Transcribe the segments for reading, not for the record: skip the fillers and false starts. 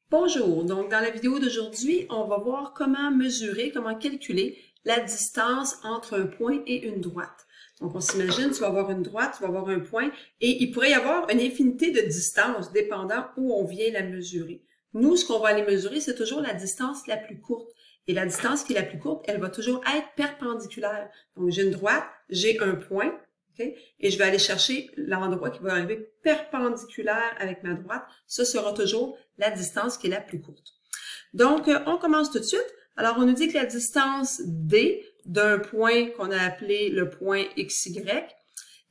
Bonjour, donc dans la vidéo d'aujourd'hui, on va voir comment mesurer, comment calculer la distance entre un point et une droite. Donc on s'imagine, tu vas avoir une droite, tu vas avoir un point et il pourrait y avoir une infinité de distances dépendant où on vient la mesurer. Nous, ce qu'on va aller mesurer, c'est toujours la distance la plus courte. Et la distance qui est la plus courte, elle va toujours être perpendiculaire. Donc j'ai une droite, j'ai un point. Okay? Et je vais aller chercher l'endroit qui va arriver perpendiculaire avec ma droite. Ça sera toujours la distance qui est la plus courte. Donc, on commence tout de suite. Alors, on nous dit que la distance D d'un point qu'on a appelé le point XY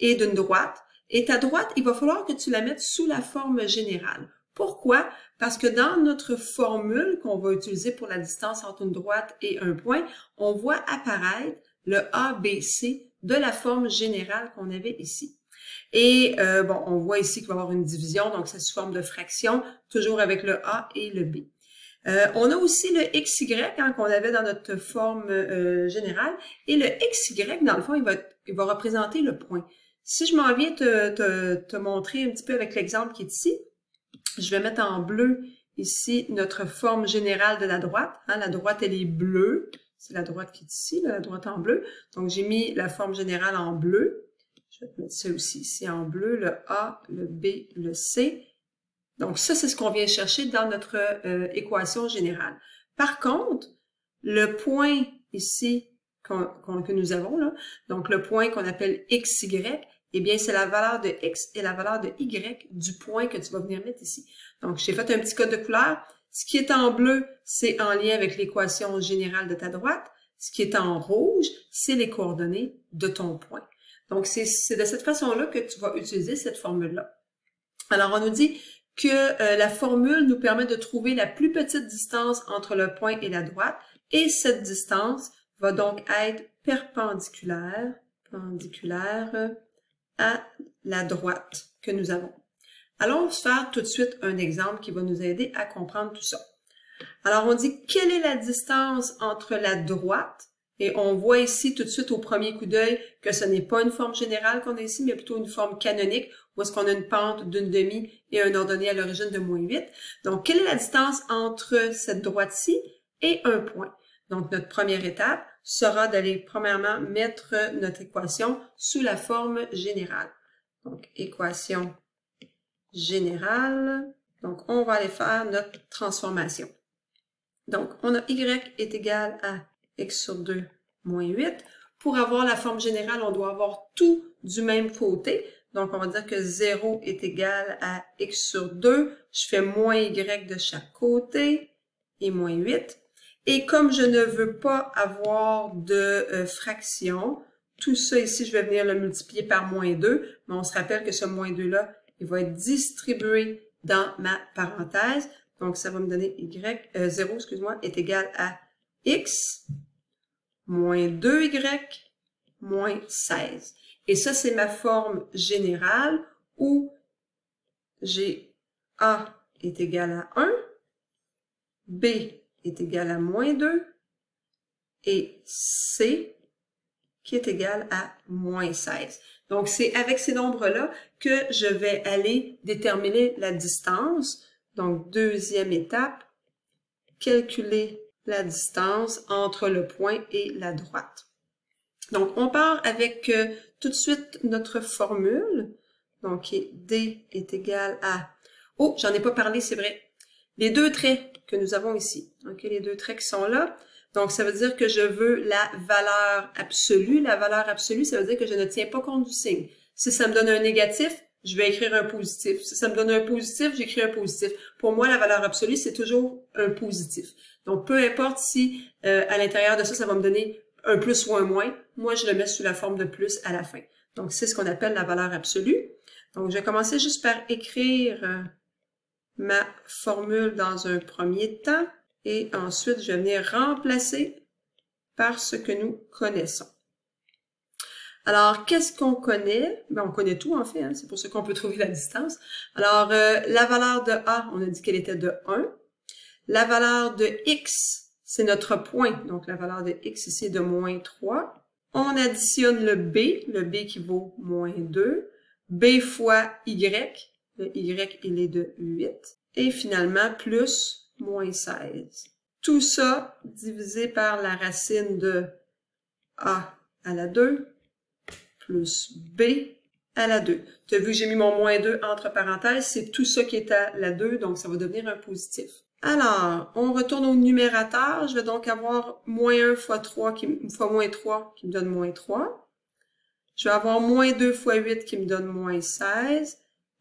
et d'une droite. Et ta droite, il va falloir que tu la mettes sous la forme générale. Pourquoi? Parce que dans notre formule qu'on va utiliser pour la distance entre une droite et un point, on voit apparaître le ABC de la forme générale qu'on avait ici. Et bon, on voit ici qu'il va y avoir une division, donc c'est sous forme de fraction, toujours avec le A et le B. On a aussi le XY hein, qu'on avait dans notre forme générale, et le XY, dans le fond, il va représenter le point. Si je m'en viens te montrer un petit peu avec l'exemple qui est ici, je vais mettre en bleu ici notre forme générale de la droite. Hein, la droite, elle est bleue. C'est la droite qui est ici, la droite en bleu. Donc, j'ai mis la forme générale en bleu. Je vais te mettre ça aussi ici en bleu, le A, le B, le C. Donc, ça, c'est ce qu'on vient chercher dans notre équation générale. Par contre, le point ici que nous avons, là, donc le point qu'on appelle XY, eh bien, c'est la valeur de X et la valeur de Y du point que tu vas venir mettre ici. Donc, j'ai fait un petit code de couleur. Ce qui est en bleu, c'est en lien avec l'équation générale de ta droite. Ce qui est en rouge, c'est les coordonnées de ton point. Donc, c'est de cette façon-là que tu vas utiliser cette formule-là. Alors, on nous dit que la formule nous permet de trouver la plus petite distance entre le point et la droite. Et cette distance va donc être perpendiculaire à la droite que nous avons. Allons faire tout de suite un exemple qui va nous aider à comprendre tout ça. Alors, on dit quelle est la distance entre la droite, et on voit ici tout de suite au premier coup d'œil que ce n'est pas une forme générale qu'on a ici, mais plutôt une forme canonique, où est-ce qu'on a une pente d'une demi et un ordonnée à l'origine de -8. Donc, quelle est la distance entre cette droite-ci et un point? Donc, notre première étape sera d'aller premièrement mettre notre équation sous la forme générale. Donc, équation générale. Donc, on va aller faire notre transformation. Donc, on a y est égal à x sur 2 moins 8. Pour avoir la forme générale, on doit avoir tout du même côté. Donc, on va dire que 0 est égal à x sur 2. Je fais moins y de chaque côté et moins 8. Et comme je ne veux pas avoir de fraction, tout ça ici, je vais venir le multiplier par moins 2. Mais on se rappelle que ce moins 2-là, il va être distribué dans ma parenthèse. Donc, ça va me donner 0, excuse-moi, est égal à x moins 2y moins 16. Et ça, c'est ma forme générale où j'ai A est égal à 1, B est égal à moins 2 et C qui est égal à moins 16. Donc, c'est avec ces nombres-là que je vais aller déterminer la distance. Donc, deuxième étape, calculer la distance entre le point et la droite. Donc, on part avec tout de suite notre formule. Donc, D est égal à... Oh, j'en ai pas parlé, c'est vrai. Les deux traits que nous avons ici. OK, les deux traits qui sont là. Donc, ça veut dire que je veux la valeur absolue. La valeur absolue, ça veut dire que je ne tiens pas compte du signe. Si ça me donne un négatif, je vais écrire un positif. Si ça me donne un positif, j'écris un positif. Pour moi, la valeur absolue, c'est toujours un positif. Donc, peu importe si à l'intérieur de ça, ça va me donner un plus ou un moins, moi, je le mets sous la forme de plus à la fin. Donc, c'est ce qu'on appelle la valeur absolue. Donc, je vais commencer juste par écrire ma formule dans un premier temps. Et ensuite, je vais venir remplacer par ce que nous connaissons. Alors, qu'est-ce qu'on connaît? Ben, on connaît tout, en fait, hein? C'est pour ça qu'on peut trouver la distance. Alors, la valeur de A, on a dit qu'elle était de 1. La valeur de X, c'est notre point. Donc, la valeur de X ici est de moins 3. On additionne le B qui vaut moins 2. B fois Y, le Y, il est de 8. Et finalement, plus moins 16. Tout ça divisé par la racine de A à la 2 plus B à la 2. Tu as vu que j'ai mis mon moins 2 entre parenthèses, c'est tout ça qui est à la 2, donc ça va devenir un positif. Alors, on retourne au numérateur, je vais donc avoir moins 1 fois 3, fois moins 3 qui me donne moins 3. Je vais avoir moins 2 fois 8 qui me donne moins 16.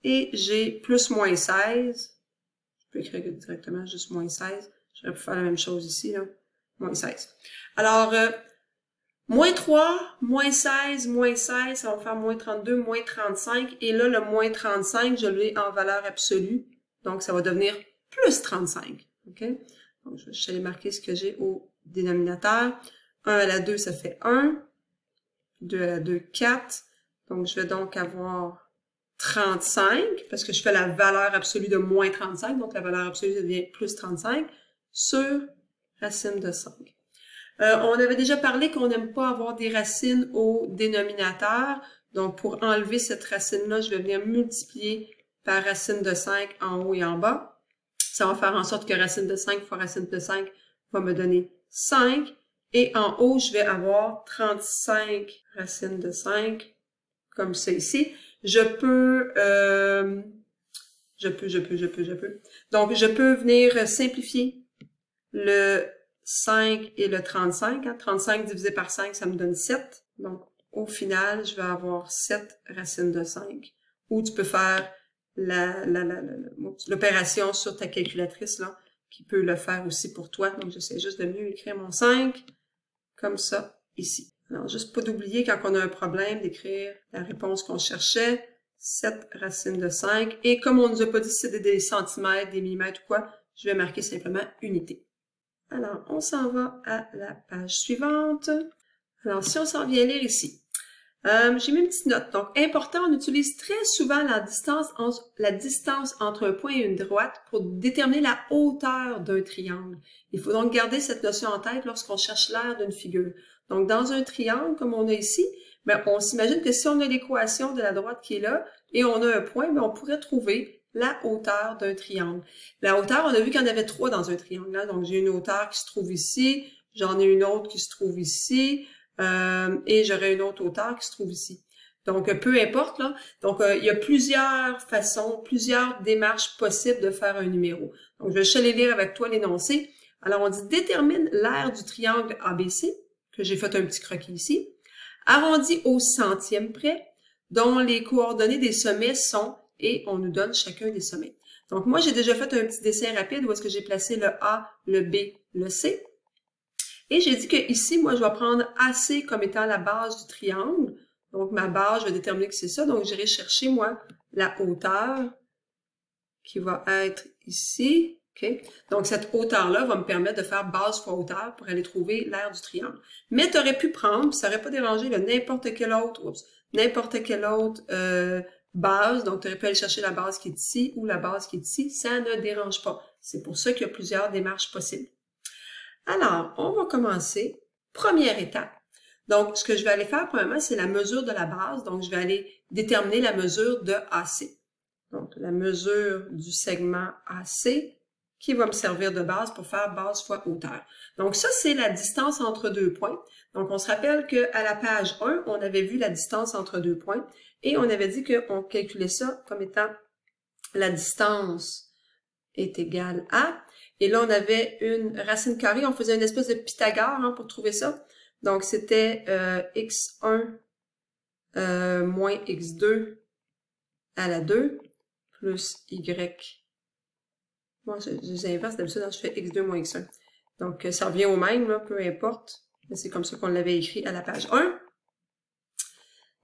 Et j'ai plus moins 16. Je peux écrire directement juste moins 16. J'aurais pu faire la même chose ici, là. Moins 16. Alors, moins 3, moins 16, ça va faire moins 32, moins 35. Et là, le moins 35, je l'ai en valeur absolue. Donc, ça va devenir plus 35. OK? Donc, je vais aller marquer ce que j'ai au dénominateur. 1 à la 2, ça fait 1. 2 à la 2, 4. Donc, je vais donc avoir 35, parce que je fais la valeur absolue de moins 35. Donc, la valeur absolue devient plus 35 sur racine de 5. On avait déjà parlé qu'on n'aime pas avoir des racines au dénominateur. Donc, pour enlever cette racine-là, je vais venir multiplier par racine de 5 en haut et en bas. Ça va faire en sorte que racine de 5 fois racine de 5 va me donner 5. Et en haut, je vais avoir 35 racines de 5, comme ça ici. Je peux. Donc, je peux venir simplifier le 5 et le 35. Hein. 35 divisé par 5, ça me donne 7. Donc, au final, je vais avoir 7 racines de 5. Ou tu peux faire l'opération sur ta calculatrice, là, qui peut le faire aussi pour toi. Donc, j'essaie juste de mieux écrire mon 5, comme ça, ici. Alors, juste pas d'oublier quand on a un problème d'écrire la réponse qu'on cherchait. 7 racines de 5. Et comme on nous a pas dit si c'était des centimètres, des millimètres ou quoi, je vais marquer simplement unité. Alors, on s'en va à la page suivante. Alors, si on s'en vient lire ici. J'ai mis une petite note. Donc, important, on utilise très souvent la distance entre un point et une droite pour déterminer la hauteur d'un triangle. Il faut donc garder cette notion en tête lorsqu'on cherche l'aire d'une figure. Donc, dans un triangle, comme on a ici, ben, on s'imagine que si on a l'équation de la droite qui est là, et on a un point, ben, on pourrait trouver la hauteur d'un triangle. La hauteur, on a vu qu'il y en avait 3 dans un triangle. Hein? Donc, j'ai une hauteur qui se trouve ici, j'en ai une autre qui se trouve ici, et j'aurai une autre hauteur qui se trouve ici. Donc, peu importe, là. Donc, il y a plusieurs façons, plusieurs démarches possibles de faire un numéro. Donc, je vais juste aller lire avec toi l'énoncé. Alors, on dit « Détermine l'aire du triangle ABC », que j'ai fait un petit croquis ici, arrondi au centième près, dont les coordonnées des sommets sont, et on nous donne chacun des sommets. Donc, moi, j'ai déjà fait un petit dessin rapide où est-ce que j'ai placé le A, le B, le C. Et j'ai dit que ici, moi, je vais prendre AC comme étant la base du triangle. Donc, ma base, je vais déterminer que c'est ça. Donc, j'irai chercher, moi, la hauteur qui va être ici. Okay? Donc, cette hauteur-là va me permettre de faire base fois hauteur pour aller trouver l'aire du triangle. Mais tu aurais pu prendre, ça n'aurait pas dérangé n'importe quelle autre base. Donc, tu aurais pu aller chercher la base qui est ici ou la base qui est ici. Ça ne dérange pas. C'est pour ça qu'il y a plusieurs démarches possibles. Alors, on va commencer. Première étape. Donc, ce que je vais aller faire, premièrement, c'est la mesure de la base. Donc, je vais aller déterminer la mesure de AC. Donc, la mesure du segment AC qui va me servir de base pour faire base fois hauteur. Donc, ça, c'est la distance entre deux points. Donc, on se rappelle qu'à la page 1, on avait vu la distance entre deux points et on avait dit qu'on calculait ça comme étant la distance est égale à. Et là, on avait une racine carrée. On faisait une espèce de Pythagore hein, pour trouver ça. Donc, c'était x1 moins x2 à la 2 plus y. Moi, je les inverse. D'habitude, je fais x2 moins x1. Donc, ça revient au même, là, peu importe. C'est comme ça qu'on l'avait écrit à la page 1.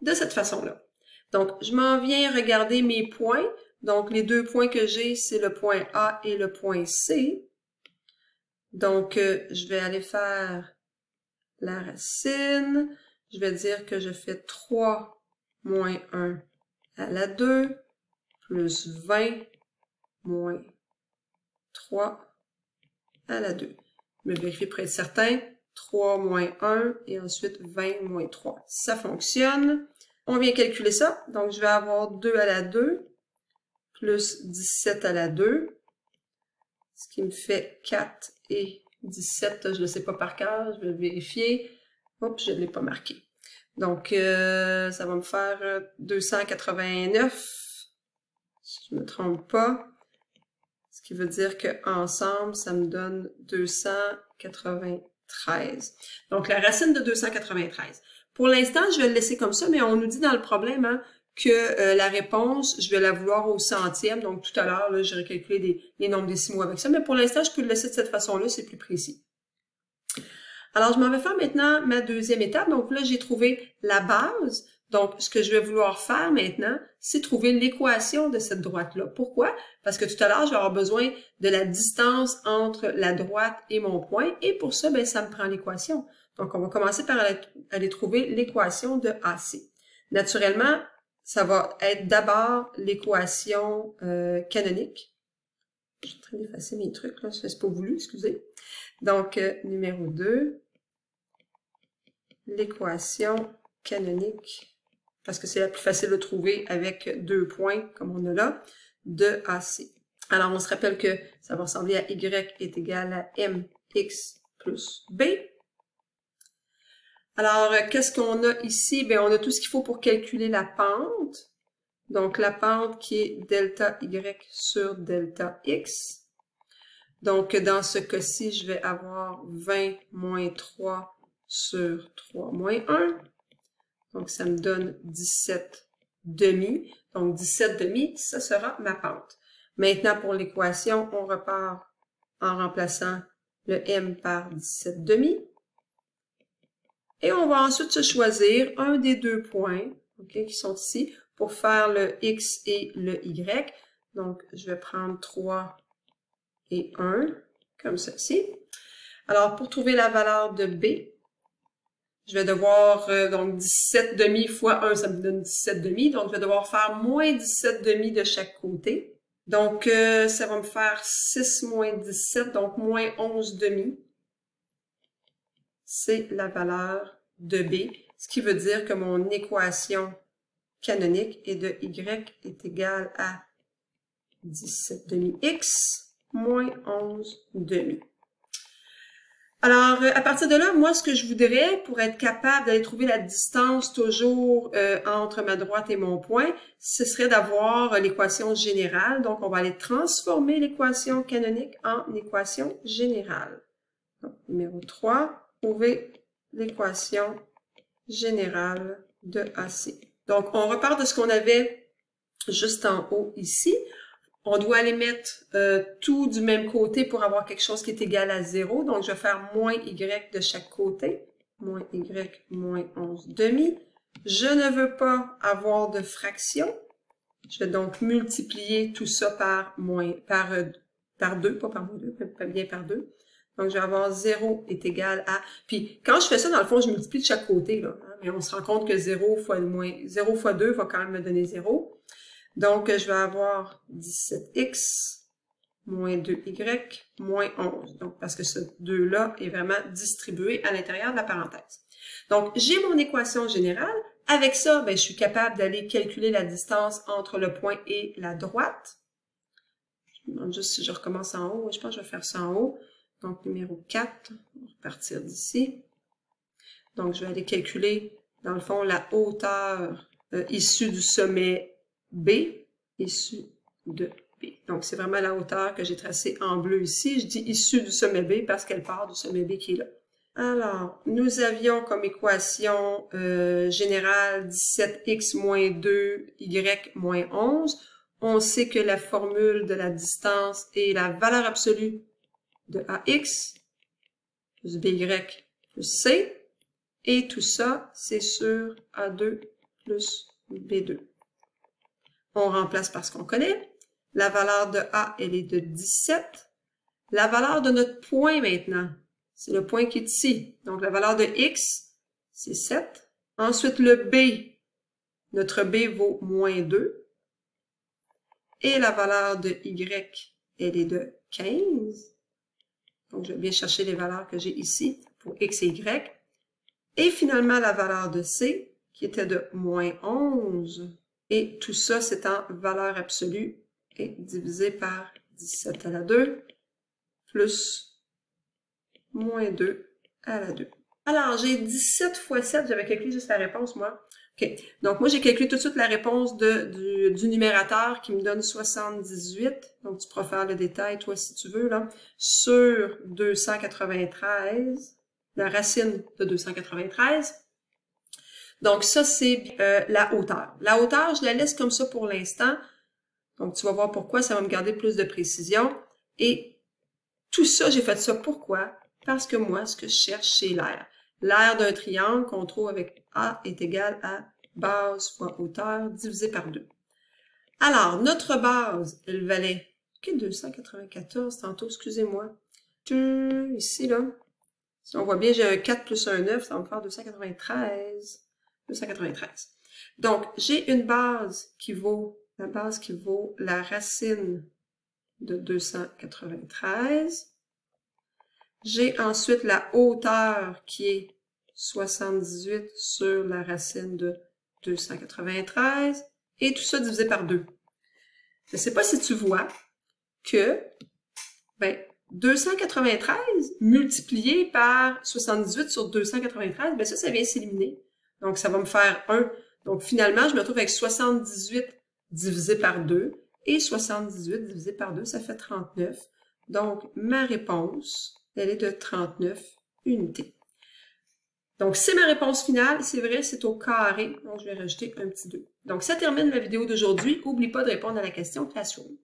De cette façon-là. Donc, je m'en viens regarder mes points. Donc, les deux points que j'ai, c'est le point A et le point C. Donc, je vais aller faire la racine. Je vais dire que je fais 3 moins 1 à la 2 plus 20 moins 3 à la 2. Je me vérifie pour être certain. 3 moins 1 et ensuite 20 moins 3. Ça fonctionne. On vient calculer ça. Donc, je vais avoir 2 à la 2 plus 17 à la 2. ce qui me fait 4 et 17. Je ne le sais pas par cœur, je vais vérifier. Oups, je ne l'ai pas marqué. Donc, ça va me faire 289, si je ne me trompe pas. Ce qui veut dire qu'ensemble, ça me donne 293. Donc, la racine de 293. Pour l'instant, je vais le laisser comme ça, mais on nous dit dans le problème hein, que la réponse, je vais la vouloir au centième. Donc, tout à l'heure, j'aurais calculé les nombres décimaux avec ça. Mais pour l'instant, je peux le laisser de cette façon-là, c'est plus précis. Alors, je m'en vais faire maintenant ma deuxième étape. Donc là, j'ai trouvé la base. Donc, ce que je vais vouloir faire maintenant, c'est trouver l'équation de cette droite-là. Pourquoi? Parce que tout à l'heure, je vais avoir besoin de la distance entre la droite et mon point. Et pour ça, ben, ça me prend l'équation. Donc, on va commencer par aller trouver l'équation de AC. Naturellement, ça va être d'abord l'équation canonique. Je suis en train d'effacer mes trucs, là. C'est pas voulu, excusez. Donc, numéro 2, l'équation canonique, parce que c'est la plus facile de trouver avec 2 points, comme on a là, de AC. Alors, on se rappelle que ça va ressembler à Y est égal à MX plus B. Alors, qu'est-ce qu'on a ici? Bien, on a tout ce qu'il faut pour calculer la pente. Donc, la pente qui est delta Y sur delta X. Donc, dans ce cas-ci, je vais avoir 20 moins 3 sur 3 moins 1. Donc, ça me donne 17 demi. Donc, 17 demi, ça sera ma pente. Maintenant, pour l'équation, on repart en remplaçant le m par 17 demi. Et on va ensuite se choisir un des deux points okay, qui sont ici pour faire le x et le y. Donc, je vais prendre 3 et 1, comme ceci. Alors, pour trouver la valeur de B, je vais devoir, donc 17 demi fois 1, ça me donne 17 demi. Donc, je vais devoir faire moins 17 demi de chaque côté. Donc, ça va me faire 6 moins 17, donc moins 11 demi. C'est la valeur de B, ce qui veut dire que mon équation canonique est de Y est égal à 17 demi X moins 11 demi. Alors, à partir de là, moi, ce que je voudrais, pour être capable d'aller trouver la distance toujours entre ma droite et mon point, ce serait d'avoir l'équation générale. Donc, on va aller transformer l'équation canonique en équation générale. Donc, numéro 3, trouver l'équation générale de AC. Donc, on repart de ce qu'on avait juste en haut ici. On doit aller mettre tout du même côté pour avoir quelque chose qui est égal à 0. Donc, je vais faire moins y de chaque côté. Moins y moins 11 demi. Je ne veux pas avoir de fraction. Je vais donc multiplier tout ça par 2, pas par 2, pas bien par 2. Donc, je vais avoir 0 est égal à... Puis, quand je fais ça, dans le fond, je multiplie de chaque côté, là. Hein, mais on se rend compte que 0 fois 2 va quand même me donner 0. Donc, je vais avoir 17x moins 2y moins 11. Donc, parce que ce 2-là est vraiment distribué à l'intérieur de la parenthèse. Donc, j'ai mon équation générale. Avec ça, ben, je suis capable d'aller calculer la distance entre le point et la droite. Je me demande juste si je recommence en haut. Je pense que je vais faire ça en haut. Donc, numéro 4, on va repartir d'ici. Donc, je vais aller calculer, dans le fond, la hauteur issue du sommet B, issue de B. Donc, c'est vraiment la hauteur que j'ai tracée en bleu ici. Je dis issue du sommet B parce qu'elle part du sommet B qui est là. Alors, nous avions comme équation générale 17x moins 2y moins 11. On sait que la formule de la distance est la valeur absolue de AX plus BY plus C. Et tout ça, c'est sur A2 plus B2. On remplace par ce qu'on connaît. La valeur de A, elle est de 17. La valeur de notre point maintenant, c'est le point qui est ici. Donc, la valeur de X, c'est 7. Ensuite, le B, notre B vaut moins 2. Et la valeur de Y, elle est de 15. Donc, je vais bien chercher les valeurs que j'ai ici pour X et Y. Et finalement, la valeur de C, qui était de moins 11. Et tout ça, c'est en valeur absolue et divisé par 17 à la 2. plus moins 2 à la 2. Alors, j'ai 17 fois 7, j'avais calculé juste la réponse, moi. OK. Donc, moi, j'ai calculé tout de suite la réponse du numérateur qui me donne 78. Donc, tu pourras faire le détail, toi, si tu veux, là, sur 293, la racine de 293. Donc, ça, c'est la hauteur. La hauteur, je la laisse comme ça pour l'instant. Donc, tu vas voir pourquoi, ça va me garder plus de précision. Et tout ça, j'ai fait ça pourquoi? Parce que moi, ce que je cherche, c'est l'aire. L'aire d'un triangle qu'on trouve avec A est égal à base fois hauteur divisé par 2. Alors, notre base, elle valait 294 tantôt, excusez-moi. Ici, là, si on voit bien, j'ai un 4 plus un 9, ça va me faire 293. 293. Donc, j'ai une base qui vaut, la racine de 293. J'ai ensuite la hauteur qui est 78 sur la racine de 293 et tout ça divisé par 2. Je ne sais pas si tu vois que 293 multiplié par 78 sur 293, ça vient s'éliminer. Donc, ça va me faire 1. Donc, finalement, je me retrouve avec 78 divisé par 2 et 78 divisé par 2, ça fait 39. Donc, ma réponse, elle est de 39 unités. Donc, c'est ma réponse finale. C'est vrai, c'est au carré. Donc, je vais rajouter un petit 2. Donc, ça termine la vidéo d'aujourd'hui. N'oublie pas de répondre à la question Classroom.